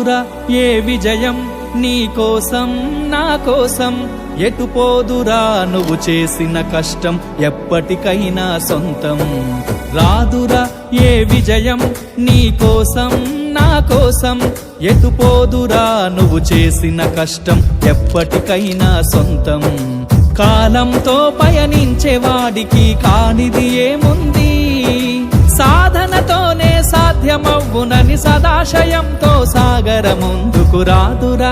రాదురా ఏ విజయం నీ కోసం నా కోసం, ఎటుపోదురా నువ్వు చేసిన కష్టం ఎప్పటికైనా సొంతం. రాదురా ఏ విజయం నీ కోసం నా కోసం, ఎటుపోదురా నువ్వు చేసిన కష్టం ఎప్పటికైనా సొంతం. కాలంతో పయనించే వాడికి కానిది ఏముంది, సాధనతోనే సాధ్యమవ్వునని సదాశయంతో సాగర ముందుకు. రాదురా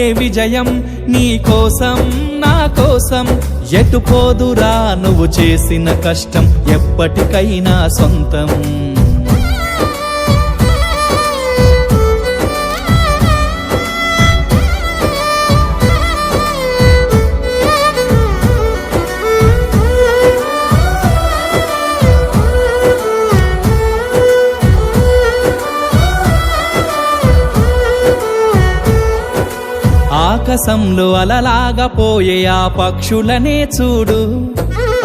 ఏ విజయం నీ కోసం నా కోసం, ఎటుపోదురా నువ్వు చేసిన కష్టం ఎప్పటికైనా సొంతం. ఆకాశంలో అలలాగా పోయే ఆ పక్షులనే చూడు,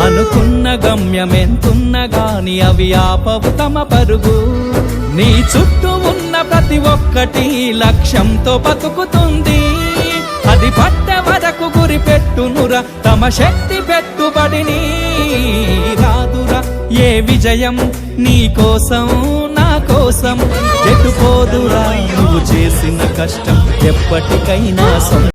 అనుకున్న గమ్యమెంతున్న గాని అవి ఆపవు తమ పరుగు. నీ చుట్టూ ఉన్న ప్రతి ఒక్కటి లక్ష్యంతో బతుకుతుంది, అది పట్టే వరకు గురి పెట్టునురా తమ శక్తి పెట్టుబడిని. రాదురా ఏ విజయం నీ కోసం నా కోసం, ఎటుపోదురా నువ్వు చేసిన కష్టం ఎప్పటికైనా సొంతం.